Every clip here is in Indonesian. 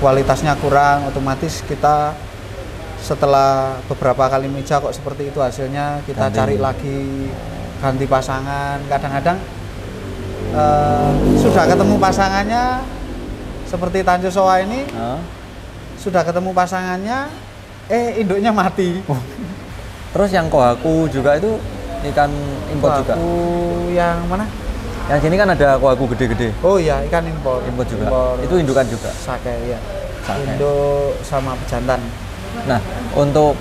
kualitasnya kurang, otomatis kita setelah beberapa kali meja kok seperti itu hasilnya, kita cari lagi ganti pasangan. Kadang-kadang sudah ketemu pasangannya seperti Tanjung Soa ini, sudah ketemu pasangannya, induknya mati. Terus yang kohaku juga itu ikan impor juga? Kohaku yang mana? Yang sini kan ada kohaku gede-gede. Oh iya, ikan impor. Impor juga. Impor itu indukan juga. Sake ya. Sake. Induk sama pejantan. Nah, untuk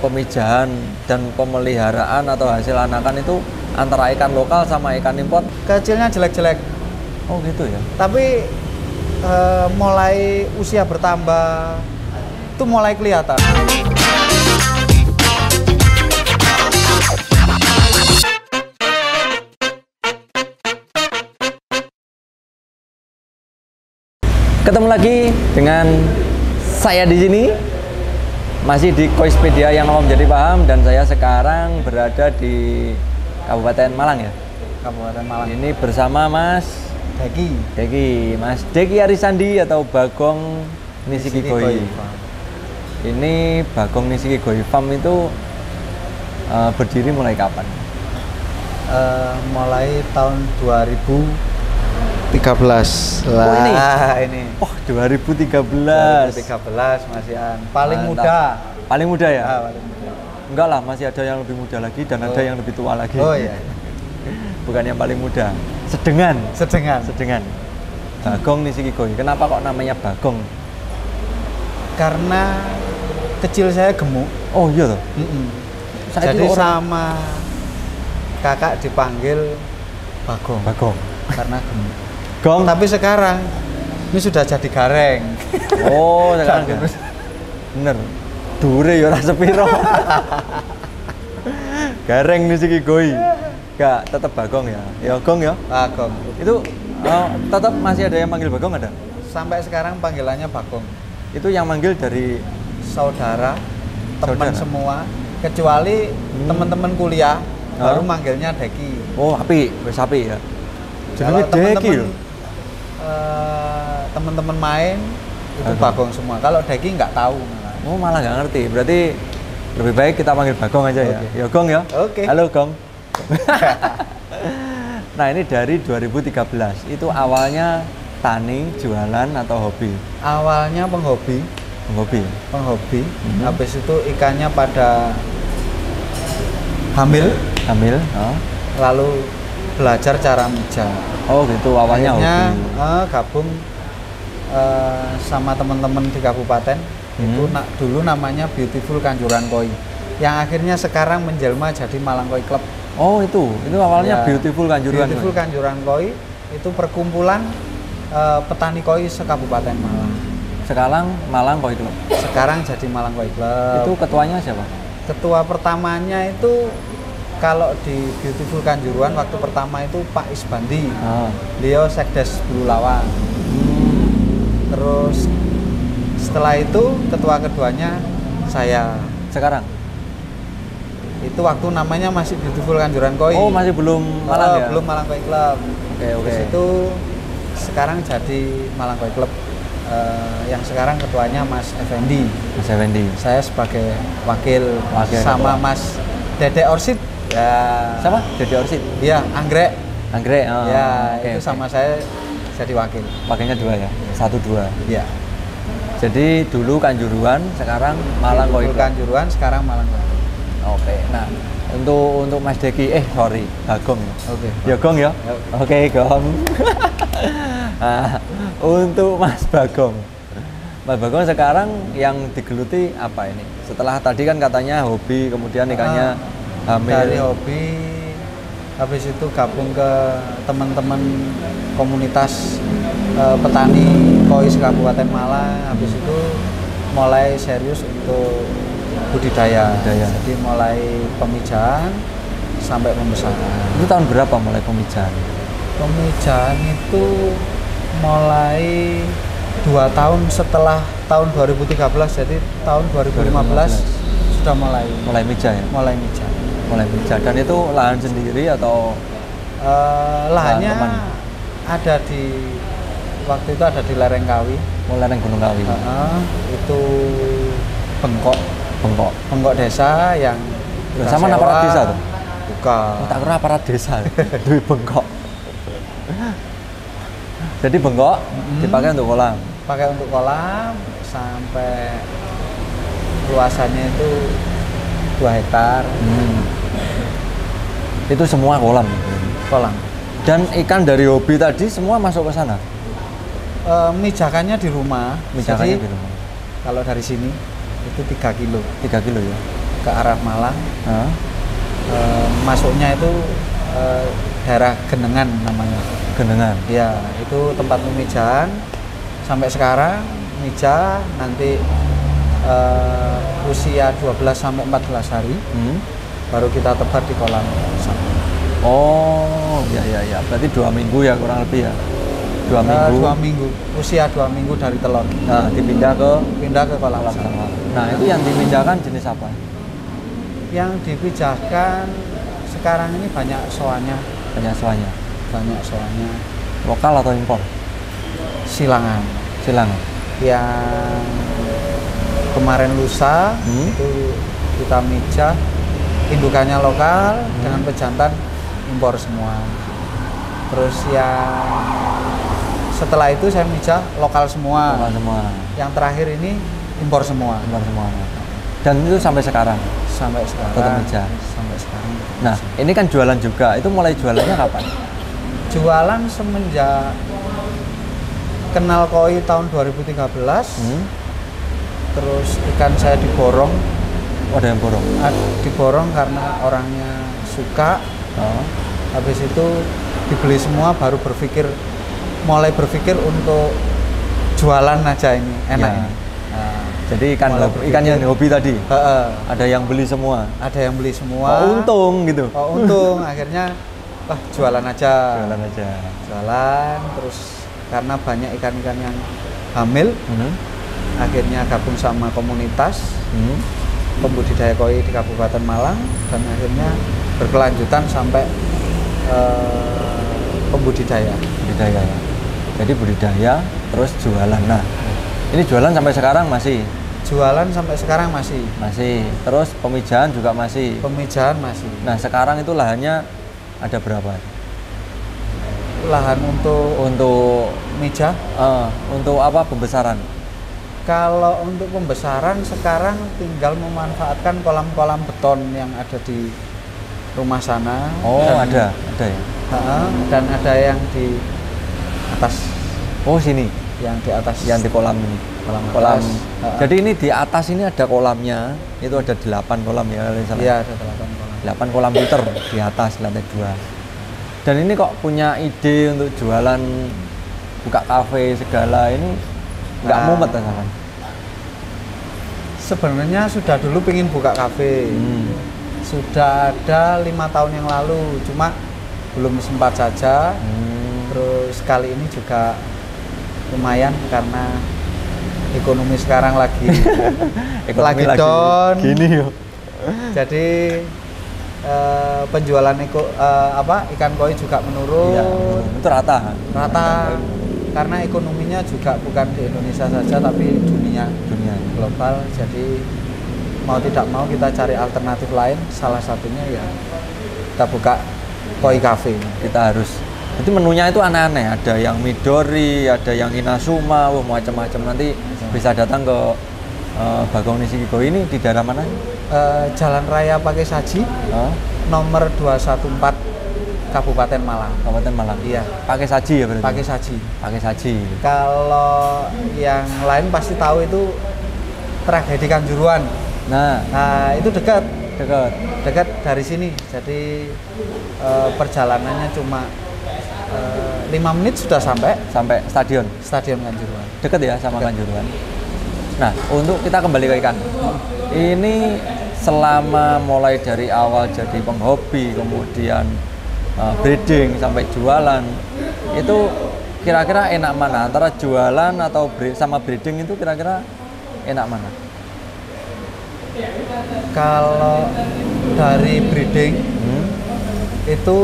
pemijahan dan pemeliharaan atau hasil anakan itu antara ikan lokal sama ikan impor kecilnya jelek-jelek. Oh gitu ya. Tapi mulai usia bertambah itu mulai kelihatan. Ketemu lagi dengan saya di sini, masih di Koispedia yang awam jadi paham, dan saya sekarang berada di Kabupaten Malang ya. Kabupaten Malang. Ini bersama Mas Deki, Mas Deki Arisandi atau Bagong Nishiki Koi. Ini Bagong Nishiki Koi Farm itu berdiri mulai kapan? Mulai tahun 2013 lah. Ini. Oh, 2013 masihan. Paling muda. Paling muda ya? Paling muda. Enggak lah, masih ada yang lebih muda lagi dan ada yang lebih tua lagi. Oh iya. Bukan yang paling muda. Sedengan. Bagong Nishiki Koi. Kenapa kok namanya Bagong? Karena kecil saya gemuk. Oh iya toh? Jadi sama kakak dipanggil Bagong. Karena gemuk. Gong. Tapi sekarang ini sudah jadi gareng. Oh, sekarang bener. Dure ya ora sepiro. Gareng Nishiki Koi. Enggak, tetap Bagong ya. Ya Gong ya. Bagong. Itu tetap masih ada yang manggil Bagong ada? Sampai sekarang panggilannya Bagong. Itu yang manggil dari saudara, teman semua, kecuali teman-teman kuliah baru manggilnya Deki. Oh, wis api ya. Kalau Deki. Teman-teman main itu Bagong semua. Kalau Deki nggak tahu. Oh, malah nggak ngerti. Berarti lebih baik kita panggil Bagong aja ya. Ya Gong ya. Oke. Halo Gong. Nah, ini dari 2013. Itu awalnya tani, jualan atau hobi? Awalnya penghobi. Habis itu ikannya pada hamil. Lalu belajar cara mijah. Oh gitu, awalnya akhirnya, hobi. Gabung sama teman-teman di kabupaten. Itu dulu namanya Beautiful Kanjuran Koi, yang akhirnya sekarang menjelma jadi Malang Koi Club. Oh itu awalnya ya, Beautiful Kanjuran. Beautiful Kanjuran Koi itu perkumpulan petani koi se-Kabupaten Malang. Sekarang Malang Koi Club. Sekarang jadi Malang Koi Club. Itu ketuanya siapa? Ketua pertamanya itu kalau di Beautiful Kanjuruhan waktu pertama itu Pak Isbandi. Beliau Sekdes Bululawan. Terus setelah itu ketua keduanya saya. Sekarang? Itu waktu namanya masih Beautiful Kanjuran Koi. Oh, masih belum Malang ya? Belum Malang Koi Club. Oke. Terus itu sekarang jadi Malang Koi Club. Yang sekarang ketuanya Mas Effendi. Saya sebagai wakil sama ketua. Mas Dede Orsid. Ya. Siapa? Dede Orsid? Iya, Anggrek. Oh, ya, itu sama saya jadi wakil. Wakilnya 2 ya? 1-2? Iya. Jadi dulu Kanjuruhan, sekarang Malang Koi Club. Kanjuruhan, sekarang Malang Koi Club. Oke, nah untuk Mas Deki, Bagong ya? Oke. Ya Gong ya? Oke, Gong. Nah, untuk Mas Bagong sekarang yang digeluti apa ini? Setelah tadi kan katanya hobi, kemudian ikannya hamil. Dari hobi, habis itu gabung ke teman-teman komunitas petani koi Kabupaten Malang. Habis itu mulai serius untuk budidaya. Jadi mulai pemijahan sampai pembesaran. Itu tahun berapa mulai pemijahan? Pemijahan itu mulai 2 tahun setelah tahun 2013, jadi tahun 2015 sudah mulai mijah ya? Mulai mijah. Dan itu lahan sendiri atau lahannya ada di waktu itu ada di lereng Kawi. Oh, lereng Gunung Kawi. Itu Bengkok. Bengkok desa yang sama aparat desa tuh? Bukan. Oh, tak kira aparat desa. Duit Bengkok. Jadi Bengkok dipakai untuk kolam. Pakai untuk kolam sampai luasannya itu 2 hektar. Itu semua kolam. Kolam. Dan ikan dari hobi tadi semua masuk ke sana. Mijakannya di rumah. Mijakannya Jadi, di rumah. kalau dari sini itu 3 kilo. 3 kilo ya. Ke arah Malang. Masuknya itu daerah Genengan namanya. Genengan. Ya, itu tempat pemijahan. Sampai sekarang mijah nanti usia 12 sampai 14 hari. Baru kita tebar di kolam sama. Oh, ya. Berarti 2 minggu ya kurang lebih ya. 2 minggu. 2 minggu. Usia 2 minggu dari telur. Nah, dipindah ke kolam sama. Nah, itu yang dipindahkan jenis apa? Yang dipijahkan sekarang ini banyak soanya. Banyak soanya. Lokal atau impor? Silangan. Yang kemarin lusa itu kita mijah, indukannya lokal dengan pejantan impor semua. Terus yang setelah itu saya mijah lokal semua. Yang terakhir ini impor semua. Dan itu sampai sekarang. Tetap mijah. Sampai sekarang. Nah, ini kan jualan juga. Itu mulai jualannya kapan? Jualan semenjak kenal koi tahun 2013. Terus ikan saya diborong. Ada yang borong? Diborong karena orangnya suka. Habis itu dibeli semua, baru mulai berpikir untuk jualan aja ini, enak ya. ini. Jadi ikan yang hobi tadi? Ada yang beli semua? Ada yang beli semua. Oh, untung gitu? Oh, untung. Akhirnya jualan aja. Jualan, terus karena banyak ikan-ikan yang hamil, akhirnya gabung sama komunitas pembudidaya koi di Kabupaten Malang, dan akhirnya berkelanjutan sampai pembudidaya. Jadi budidaya, terus jualan. Nah, ini jualan sampai sekarang masih? Jualan sampai sekarang masih. Terus pemijahan juga masih? Pemijahan masih. Nah, sekarang itu lahannya ada berapa? Lahan untuk mijah? Untuk apa, pembesaran? Kalau untuk pembesaran sekarang tinggal memanfaatkan kolam-kolam beton yang ada di rumah sana. Oh, ada ya? Dan ada yang di atas. Oh, sini? Yang di atas. Yang di kolam ini? Kolam. Jadi ini di atas ini ada kolamnya, itu ada 8 kolam ya? Iya, ada 8 kolam. 8 kolam liter di atas lantai 2. Dan ini kok punya ide untuk jualan, buka kafe segala ini, nggak mumet kan? Sebenarnya sudah dulu pengen buka kafe. Sudah ada 5 tahun yang lalu, cuma belum sempat saja. Terus kali ini juga lumayan karena ekonomi sekarang lagi lagi down. Gini yo. Jadi penjualan ikan koi juga menurun. Iya, itu rata. Karena ekonominya juga bukan di Indonesia saja tapi dunia global. Jadi mau tidak mau kita cari alternatif lain. Salah satunya ya kita buka koi cafe. Kita harus. Jadi menunya itu aneh-aneh. Ada yang Midori, ada yang Inazuma, macam-macam. Nanti bisa datang ke Bagong Nishiki ini di daerah mana? Jalan Raya Pakai Saji, nomor 214 Kabupaten Malang. Kabupaten Malang. Iya. Pakai Saji ya berarti. Pakai Saji. Saji. Kalau yang lain pasti tahu itu Tragedi Kanjuruhan. Nah, itu dekat dari sini. Jadi perjalanannya cuma 5 menit sudah sampai stadion Kanjuruhan. Dekat ya sama Kanjuruhan. Nah, untuk kita kembali ke ikan. Ini selama mulai dari awal jadi penghobi, kemudian breeding sampai jualan, itu kira-kira enak mana? Antara jualan atau sama breeding itu kira-kira enak mana? Kalau dari breeding itu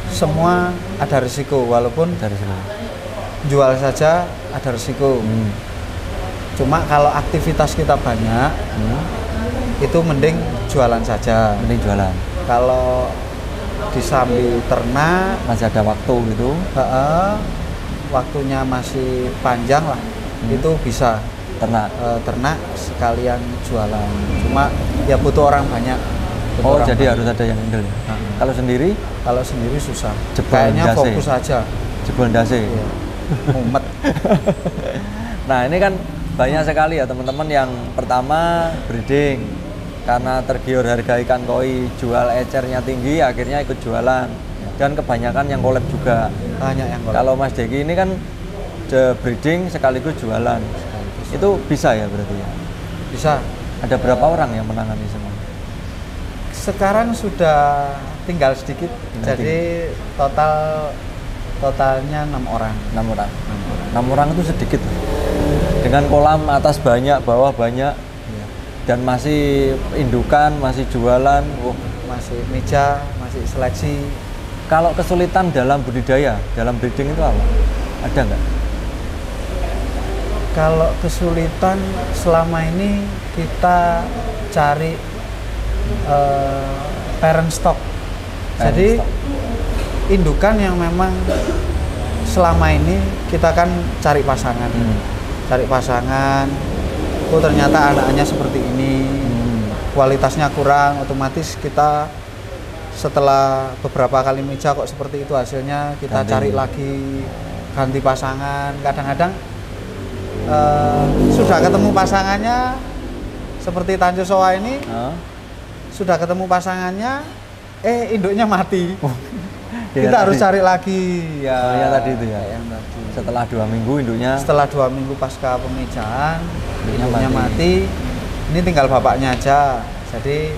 semua ada risiko, walaupun jual saja ada resiko. Cuma kalau aktivitas kita banyak, itu mending jualan saja. Mending jualan. Kalau disambi ternak masih ada waktu gitu. Waktunya masih panjang lah, itu bisa ternak sekalian jualan. Cuma ya butuh orang banyak. Jadi harus ada yang handle. Kalau sendiri? Kalau sendiri susah. Kayaknya fokus aja. Jebol ndase. Iya. Mumet. Nah ini kan banyak sekali ya teman-teman yang pertama breeding karena tergiur harga ikan koi, jual ecernya tinggi, akhirnya ikut jualan. Dan kebanyakan yang collab juga. Banyak yang collab. Kalau Mas Deki ini kan breeding sekaligus jualan. Itu bisa ya berarti ya? Bisa. Ada berapa orang yang menangani semua? Sekarang sudah tinggal sedikit. Jadi totalnya 6 orang. 6 orang. 6 orang itu sedikit. Dengan kolam atas banyak, bawah banyak. Iya. Dan masih indukan, masih jualan, masih meja, masih seleksi. Kalau kesulitan dalam budidaya, dalam breeding itu apa? Ada nggak? Kalau kesulitan selama ini kita cari parent stock. Jadi indukan yang memang selama ini kita kan cari pasangan. Cari pasangan, ternyata anaknya seperti ini, kualitasnya kurang, otomatis kita setelah beberapa kali meja kok seperti itu hasilnya, kita cari lagi, ganti pasangan. Kadang-kadang sudah ketemu pasangannya, seperti Tanjung Soa ini, sudah ketemu pasangannya, induknya mati. Kita harus cari lagi ya tadi itu ya. Yang tadi. Setelah 2 minggu induknya. Setelah 2 minggu pasca pemejaan, induknya mati. Ini tinggal bapaknya aja. Jadi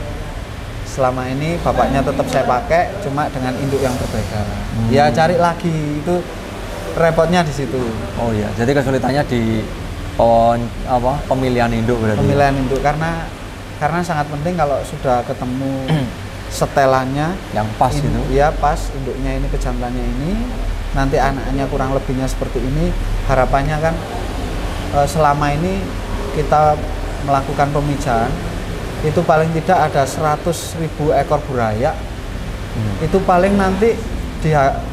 selama ini bapaknya tetap saya pakai, cuma dengan induk yang berbeda. Ya cari lagi, itu repotnya di situ. Oh iya, jadi kesulitannya di pemilihan induk berarti. Pemilihan induk karena sangat penting kalau sudah ketemu setelannya yang pas itu. Iya pas, induknya ini kejantannya ini, nanti anaknya kurang lebihnya seperti ini. Harapannya kan selama ini kita melakukan pemijaan itu paling tidak ada 100.000 ekor buraya. Itu paling nanti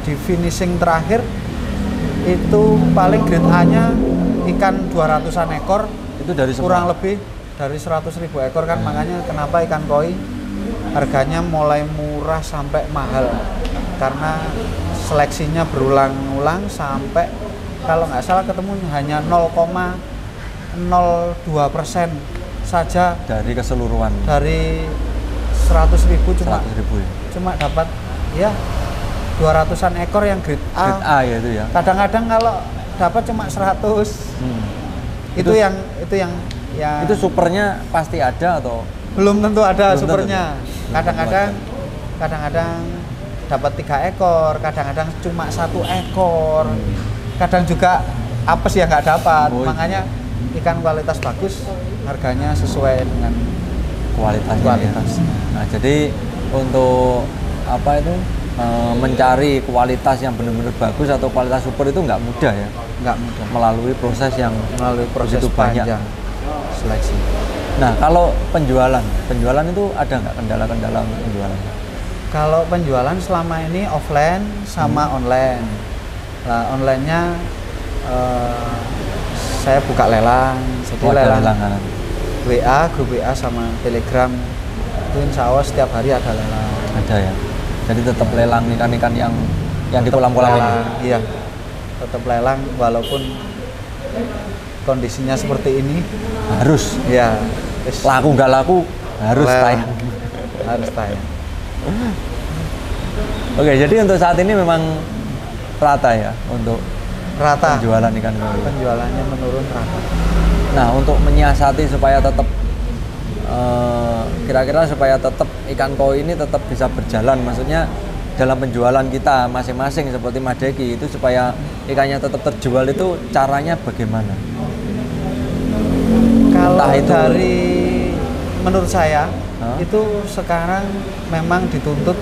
di finishing terakhir itu paling grade A-nya ikan 200-an ekor. Itu dari kurang lebih dari 100.000 ekor kan. Makanya kenapa ikan koi harganya mulai murah sampai mahal, karena seleksinya berulang-ulang sampai kalau nggak salah ketemu hanya 0,02% saja dari keseluruhan. Dari 100.000 cuma 100.000 ya. Cuma dapat ya 200-an ekor yang grade A. Grade A ya itu ya. Kadang-kadang kalau dapat cuma 100. Itu yang itu supernya pasti ada atau belum tentu ada belum supernya. Tentu. Kadang-kadang dapat 3 ekor, kadang-kadang cuma 1 ekor. Kadang juga apes ya nggak dapat. Makanya ikan kualitas bagus harganya sesuai dengan kualitasnya. Ya. Nah, jadi untuk mencari kualitas yang benar-benar bagus atau kualitas super itu nggak mudah ya. Nggak mudah. Melalui proses begitu panjang seleksi. Nah, kalau penjualan itu ada nggak kendala-kendala penjualan? Kalau penjualan selama ini offline sama online. Nah, onlinenya saya buka lelang, jadi lelang WA, grup WA sama Telegram itu insya Allah setiap hari ada lelang. Ada ya. Jadi tetap lelang ikan-ikan yang di kolam-kolam ini. Iya, tetap lelang walaupun kondisinya seperti ini. Harus. Ya. Laku nggak laku harus tayang. Harus tayang. Oke, jadi untuk saat ini memang rata ya untuk penjualan ikan koi. Penjualannya menurun rata. Nah, untuk menyiasati supaya tetap kira-kira supaya tetap ikan koi ini tetap bisa berjalan, maksudnya dalam penjualan kita masing-masing seperti Mas Deki itu supaya ikannya tetap terjual itu caranya bagaimana? Kalau menurut saya itu sekarang memang dituntut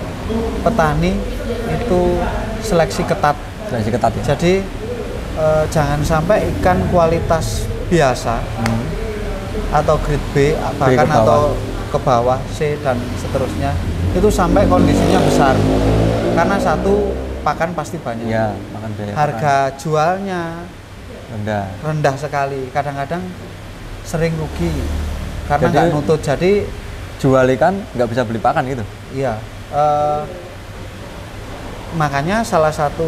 petani itu seleksi ketat. Seleksi ketat ya. Jadi jangan sampai ikan kualitas biasa atau grade B bahkan atau ke bawah C dan seterusnya itu sampai kondisinya besar karena satu pakan pasti banyak. Ya, makan biaya harga jualnya rendah sekali, kadang-kadang sering rugi karena nggak nutut. Jadi jual ikan nggak bisa beli pakan gitu. Iya, makanya salah satu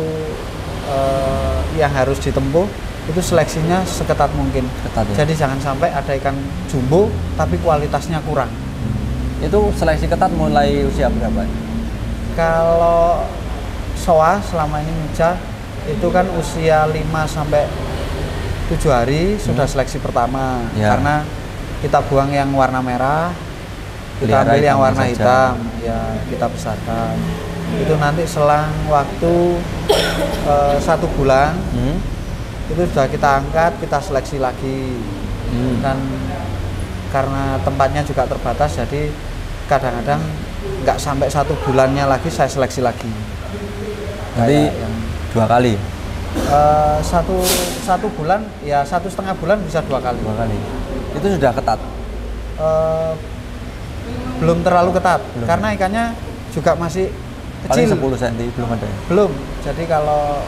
yang harus ditempuh itu seleksinya seketat mungkin. Ketat, ya? Jadi jangan sampai ada ikan jumbo tapi kualitasnya kurang. Itu seleksi ketat mulai usia berapa? Kalau soa selama ini Mija itu kan usia 5 sampai 7 hari sudah seleksi pertama. Ya. Karena kita buang yang warna merah, kita ambil yang warna hitam, ya kita besarkan. Itu nanti selang waktu 1 bulan itu sudah kita angkat, kita seleksi lagi. Dan karena tempatnya juga terbatas, jadi kadang-kadang nggak sampai 1 bulannya lagi saya seleksi lagi. Jadi 2 kali? Satu bulan, ya 1,5 bulan bisa 2 kali. 2 kali. Itu sudah ketat? Belum terlalu ketat, karena ikannya juga masih kecil. Paling 10 cm belum ada ya? Belum. Jadi kalau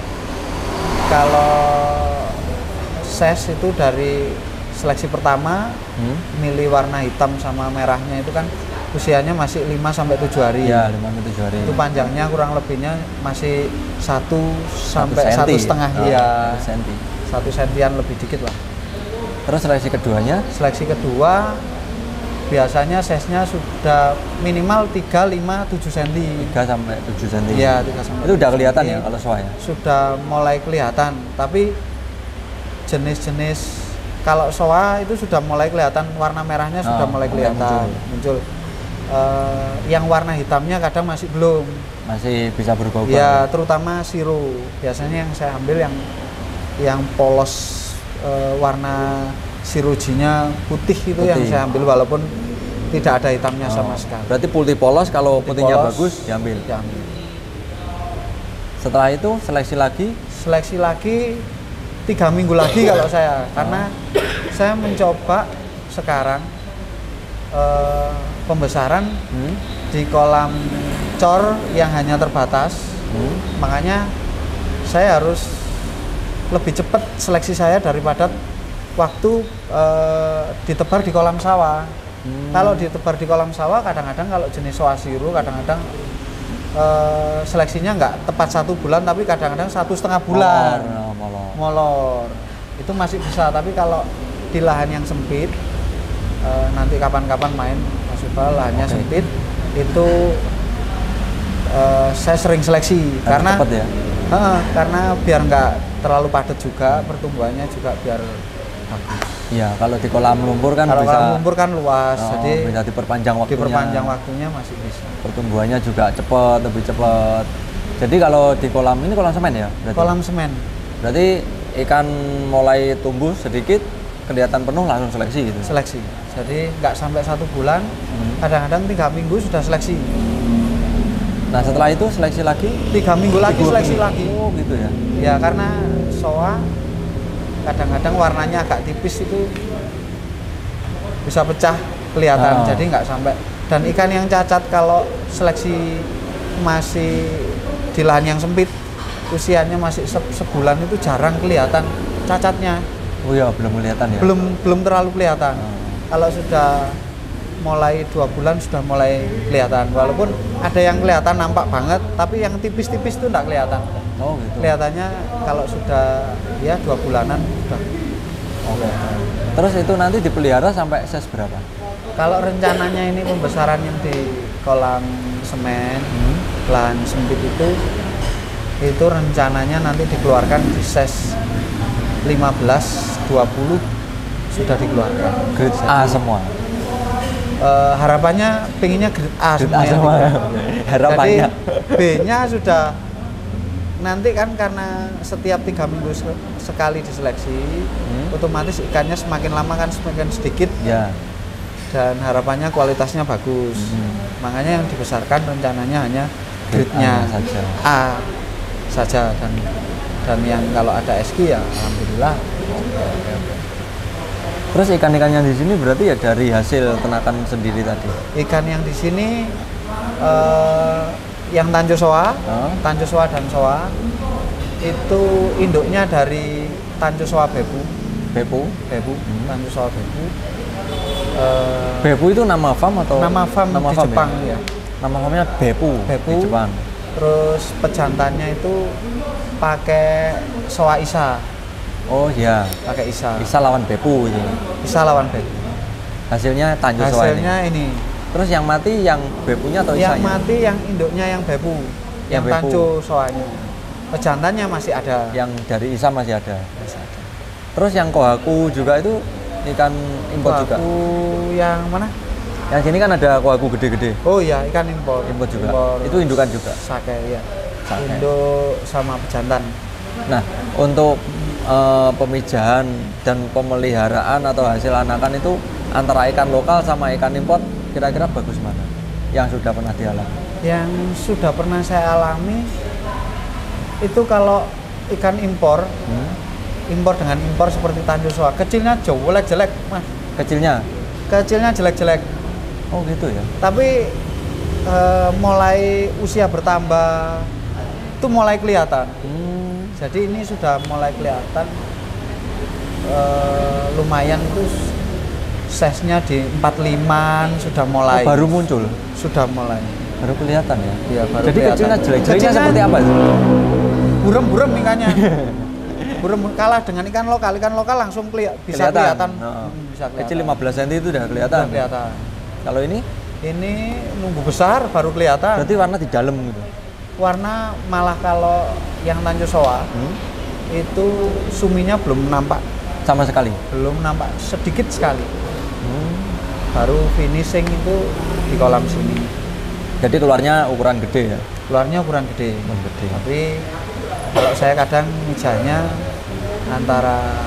ses itu dari seleksi pertama milih warna hitam sama merahnya itu kan usianya masih 5 sampai 7 hari. Ya, 5 sampai 7 hari. Itu panjangnya kurang lebihnya masih 1 sampai 1,5 ya. 1 sentian lebih dikit lah. Terus seleksi keduanya? Seleksi kedua biasanya sesnya sudah minimal 3, 5, 7 cm. 3 sampai 7 cm. Iya, 3 sampai. Itu udah kelihatan ya kalau soa ya? Sudah mulai kelihatan, tapi jenis-jenis kalau soa itu sudah mulai kelihatan warna merahnya sudah mulai kelihatan muncul. Yang warna hitamnya kadang masih belum. Masih bisa berubah-ubah. Ya, terutama siro. Biasanya yang saya ambil yang polos warna sirojinya putih itu yang saya ambil walaupun tidak ada hitamnya sama sekali. Berarti putih polos, kalau putihnya bagus diambil. Setelah itu seleksi lagi? Seleksi lagi 3 minggu lagi kalau saya, karena saya mencoba sekarang pembesaran di kolam cor yang hanya terbatas. Makanya saya harus lebih cepat seleksi saya daripada waktu ditebar di kolam sawah. Kalau ditebar di kolam sawah kadang-kadang kalau jenis soa siru kadang-kadang seleksinya nggak tepat 1 bulan, tapi kadang-kadang 1,5 bulan. Molor. Itu masih bisa, tapi kalau di lahan yang sempit, nanti kapan-kapan main Mas Iqbal, lahannya sempit, itu saya sering seleksi. Karena cepat ya? Karena biar nggak terlalu padat juga, pertumbuhannya juga biar bagus. Iya, kalau di kolam lumpur kan kalau bisa. Kolam lumpur kan luas, jadi bisa diperpanjang waktunya. Diperpanjang waktunya masih bisa. Pertumbuhannya juga cepat, lebih cepat. Jadi kalau di kolam ini kolam semen ya? Berarti? Kolam semen. Berarti ikan mulai tumbuh sedikit, kelihatan penuh langsung seleksi gitu? Seleksi. Jadi nggak sampai 1 bulan, kadang-kadang 3 minggu sudah seleksi. Nah setelah itu seleksi lagi? 3 minggu lagi seleksi lagi. Oh gitu ya? Ya karena soa kadang-kadang warnanya agak tipis itu bisa pecah kelihatan, jadi nggak sampai. Dan ikan yang cacat kalau seleksi masih di lahan yang sempit, usianya masih sebulan itu jarang kelihatan cacatnya. Oh ya, belum kelihatan ya? Belum terlalu kelihatan. Kalau sudah mulai 2 bulan sudah mulai kelihatan. Walaupun ada yang kelihatan nampak banget, tapi yang tipis-tipis itu enggak kelihatan. Oh gitu. Kelihatannya kalau sudah ya 2 bulanan sudah. Oke. Terus itu nanti dipelihara sampai size berapa? Kalau rencananya ini pembesaran yang di kolam semen, lahan sempit itu rencananya nanti dikeluarkan di size 15-20 sudah dikeluarkan. Grade A semua? Harapannya pengennya grade A semua. Harapannya. Jadi B-nya sudah nanti kan karena setiap 3 minggu sekali diseleksi, otomatis ikannya semakin lama kan semakin sedikit. Ya. Dan harapannya kualitasnya bagus. Makanya yang dibesarkan rencananya hanya grade-nya saja. A saja, dan yang kalau ada SQ ya alhamdulillah. Terus ikan-ikannya di sini berarti ya dari hasil ternakan sendiri tadi. Ikan yang di sini yang Tanjung Soa, Tanjung Soa dan Soa itu induknya dari Tanjung Soa Bepu. Tanjung Soa Bepu. Bepu itu nama farm atau? Nama farm di Jepang ya. Nama farmnya Bepu di Jepang. Terus pejantannya itu pakai Soa Isa. Oh iya. Pakai Isa. Isa lawan Bepu ini. Isa lawan Bepu. Hasilnya Tanjung Soa ini. Hasilnya ini. Terus yang mati yang Bepunya atau Isanya? Yang mati yang induknya yang Bepu. Yang Tanjung Soanya. Pejantannya masih ada. Yang dari Isa masih ada. Masih ada. Terus yang Kohaku juga itu ikan impor juga. Kohaku yang mana? Yang sini kan ada Kohaku gede-gede. Oh iya, ikan impor. Impor juga. Itu indukan juga. Sake ya. Sake. Induk sama pejantan. Nah, untuk pemijahan dan pemeliharaan atau hasil anakan itu antara ikan lokal sama ikan impor kira-kira bagus mana? Yang sudah pernah dialami? Yang sudah pernah saya alami itu kalau ikan impor, impor dengan impor seperti Tanjung Soa, kecilnya jelek-jelek, Mas. Kecilnya jelek-jelek. Oh gitu ya. Tapi mulai usia bertambah itu mulai kelihatan. Jadi ini sudah mulai kelihatan lumayan itu size-nya di 45 sudah mulai. Oh, baru muncul. Sudah mulai. Baru kelihatan ya. Iya, baru jadi kelihatan. Kecilnya jelek-jeleknya seperti apa itu? Burem-burem ikannya. Burem kalah dengan ikan lokal. Ikan lokal langsung bisa kelihatan. Bisa kelihatan. Kecil 15 cm itu udah kelihatan. Udah kelihatan. Kalau ini? Ini nunggu besar baru kelihatan. Berarti warna di dalam gitu. Warna malah kalau yang Tanjung Soa itu suminya belum nampak sama sekali. Belum nampak, sedikit sekali. Baru finishing itu di kolam sini. Jadi keluarnya ukuran gede ya? Keluarnya ukuran gede. Tapi kalau saya kadang mijanya antara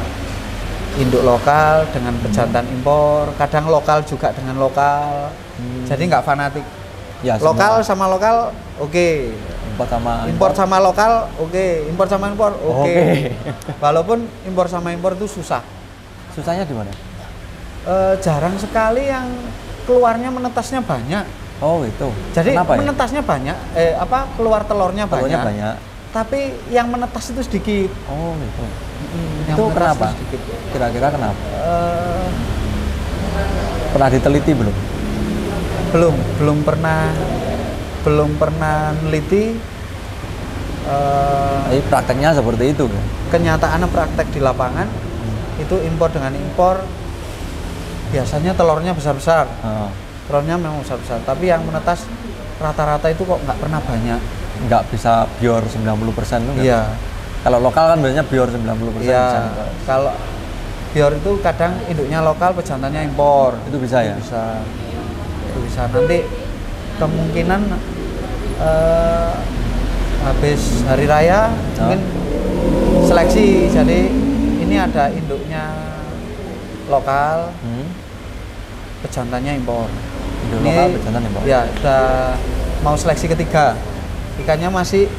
induk lokal dengan pejantan impor, kadang lokal juga dengan lokal. Jadi nggak fanatik. Ya, lokal sama lokal oke. Impor sama lokal oke. Impor sama impor oke. Walaupun impor sama impor itu susah. Susahnya di mana? Jarang sekali yang keluarnya menetasnya banyak. Oh itu. Jadi kenapa menetasnya banyak, keluar telurnya banyak. Tapi yang menetas itu sedikit. Oh gitu. Itu kenapa? Kira-kira kenapa? Pernah diteliti belum? Belum pernah neliti. Tapi prakteknya seperti itu kan? Kenyataannya praktek di lapangan itu impor dengan impor biasanya telurnya besar-besar. Telurnya memang besar-besar, tapi yang menetas rata-rata itu kok nggak pernah banyak. Nggak bisa bior 90% tuh? Iya. Kalau lokal kan biasanya bior 90%. Iya. Kalau bior itu kadang induknya lokal, pejantannya impor. Itu bisa ya? Itu bisa. Nanti kemungkinan habis hari raya mungkin seleksi. Jadi ini ada induknya lokal, pejantannya impor. Induk lokal, pejantan impor. Ya, udah mau seleksi ketiga. Ikannya masih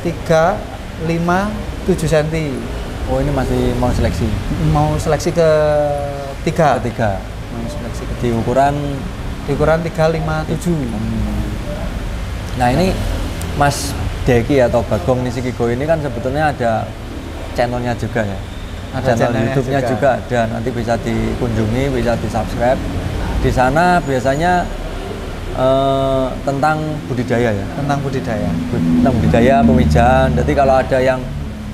3, 5, 7 cm. Oh ini masih mau seleksi? Mau seleksi ke 3. Mau seleksi ke di ukuran 3, 5, 7. Nah ini Mas Deki atau Bagong Nishikigo ini kan sebetulnya ada channelnya juga ya? Ada channel YouTube-nya juga ada, nanti bisa dikunjungi, bisa di subscribe. Di sana biasanya tentang budidaya ya? Tentang budidaya, pemijahan. Jadi kalau ada yang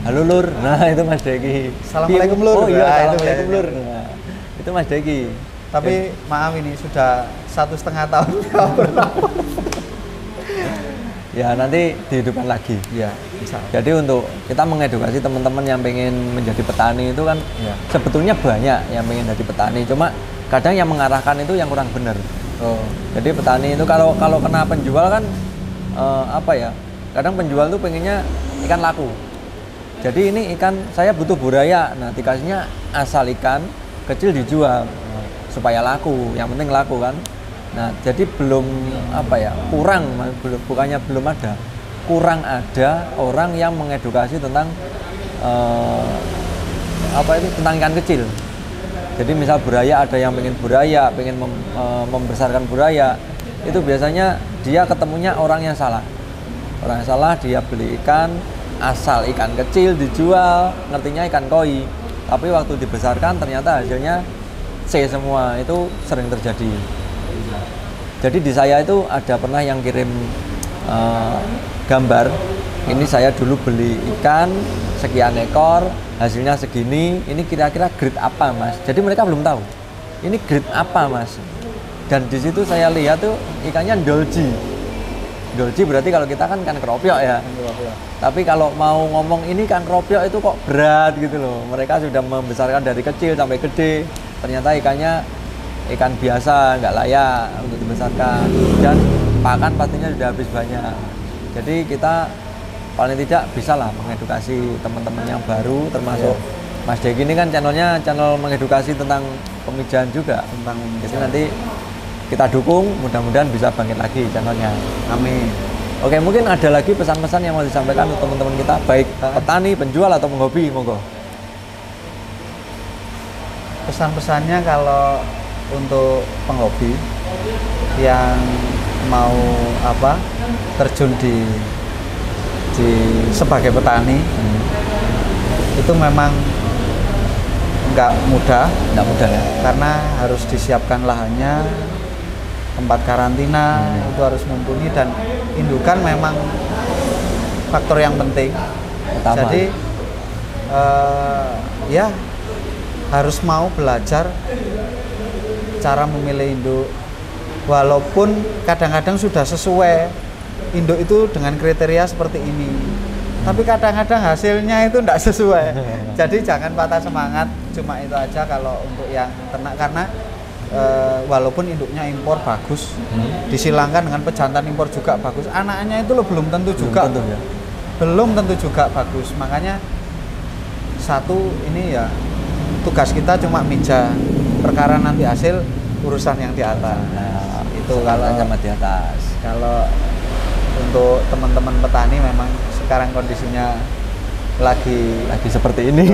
halo lur, nah itu Mas Deki. Assalamualaikum lur. Oh iya, assalamualaikum lur. Nah, itu Mas Deki. Tapi maaf ini sudah 1,5 tahun. Ya nanti dihidupkan lagi. Ya. Jadi untuk kita mengedukasi teman-teman yang pengen menjadi petani itu kan sebetulnya banyak yang pengen jadi petani. Cuma kadang yang mengarahkan itu yang kurang benar. Jadi petani itu kalau kena penjual kan kadang penjual tuh pengennya ikan laku. Jadi ini ikan saya butuh buraya, nah dikasihnya asal ikan kecil dijual supaya laku, yang penting laku kan. Nah jadi belum kurang, bukannya belum ada, kurang ada orang yang mengedukasi tentang tentang ikan kecil. Jadi misal buraya, ada yang pengen buraya, pengen membesarkan buraya, itu biasanya dia ketemunya orang yang salah. Orang yang salah, dia beli ikan, asal ikan kecil dijual, ngertinya ikan koi. Tapi waktu dibesarkan ternyata hasilnya C semua, itu sering terjadi. Jadi di saya itu ada pernah yang kirim gambar, ini saya dulu beli ikan sekian ekor, hasilnya segini, ini kira-kira grade apa mas? Jadi mereka belum tahu, ini grade apa mas? Dan di situ saya lihat tuh ikannya dolji. Dolji berarti kalau kita kan ikan keropyok ya. Tapi kalau mau ngomong ini ikan keropyok itu kok berat gitu loh. Mereka sudah membesarkan dari kecil sampai gede. Ternyata ikannya ikan biasa, nggak layak untuk dibesarkan. Dan pakan pastinya sudah habis banyak. Jadi kita paling tidak bisa lah mengedukasi teman-teman yang baru, termasuk Mas Deki ini kan channelnya channel mengedukasi tentang pemijahan juga. Jadi nanti kita dukung, mudah-mudahan bisa bangkit lagi channelnya. Amin. Oke, mungkin ada lagi pesan-pesan yang mau disampaikan untuk teman-teman kita, baik petani, penjual atau penghobi, monggo. Pesan-pesannya kalau untuk penghobi yang mau terjun di sebagai petani, itu memang nggak mudah ya, karena harus disiapkan lahannya, tempat karantina itu harus mumpuni, dan indukan memang faktor yang penting. Utama. Jadi ya harus mau belajar cara memilih induk, walaupun kadang-kadang sudah sesuai induk itu dengan kriteria seperti ini, tapi kadang-kadang hasilnya itu tidak sesuai. Jadi jangan patah semangat cuma itu aja kalau untuk yang ternak, karena walaupun induknya impor bagus, disilangkan dengan pejantan impor juga bagus, anaknya itu loh belum tentu juga bagus. Makanya satu ini ya tugas kita cuma mija, perkara nanti hasil urusan yang di atas. Nah, itu kalau sama di atas. Kalau untuk teman-teman petani memang sekarang kondisinya lagi seperti ini.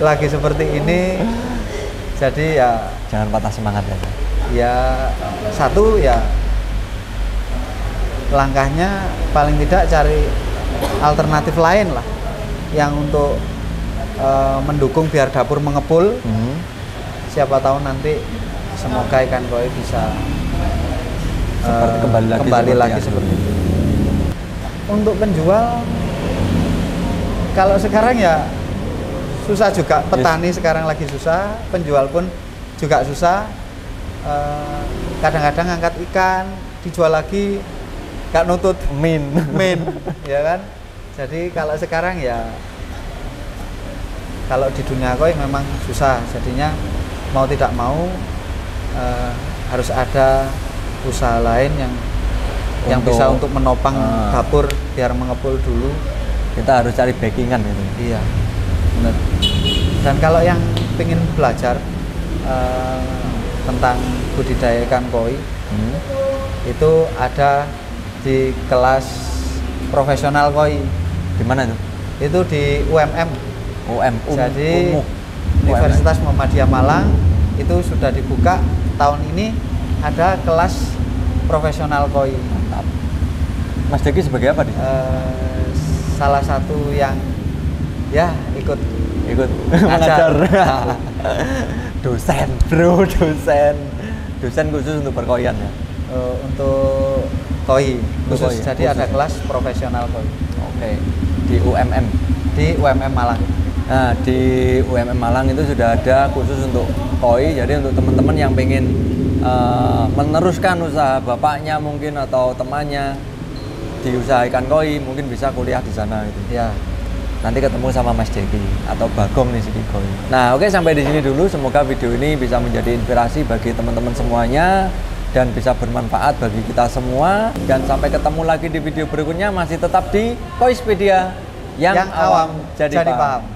Lagi seperti ini. Jadi ya jangan patah semangat ya. Ya satu ya langkahnya paling tidak cari alternatif lain lah yang untuk mendukung biar dapur mengepul. Siapa tahu nanti semoga ikan koi bisa kembali lagi seperti itu. Untuk penjual kalau sekarang ya susah juga, petani sekarang lagi susah, penjual pun juga susah. Kadang-kadang angkat ikan dijual lagi gak nutut min ya kan. Jadi kalau sekarang ya kalau di dunia koi memang susah, jadinya mau tidak mau harus ada usaha lain yang bisa untuk menopang dapur biar mengepul dulu. Kita harus cari backingan gitu. Iya, benar. Dan kalau yang ingin belajar tentang budidaya ikan koi, itu ada di kelas profesional koi. Di mana itu? Itu di UMM. Jadi Universitas Muhammadiyah Malang itu sudah dibuka tahun ini, ada kelas profesional koi. Mantap. Mas Deki sebagai apa nih? Salah satu yang ya ikut mengajar. Dosen khusus untuk perkoian ya. Untuk koi khusus. Jadi ada kelas profesional koi. Oke. Di UMM. Di UMM Malang. Nah, di UMM Malang itu sudah ada khusus untuk koi. Jadi untuk teman-teman yang pengen meneruskan usaha bapaknya mungkin atau temannya di usaha ikan koi, mungkin bisa kuliah di sana gitu. Ya. Nanti ketemu sama Mas Deki atau Bagong nih Siki Koi. Nah, oke, sampai di sini dulu. Semoga video ini bisa menjadi inspirasi bagi teman-teman semuanya dan bisa bermanfaat bagi kita semua. Dan sampai ketemu lagi di video berikutnya, masih tetap di Koispedia yang awam jadi paham.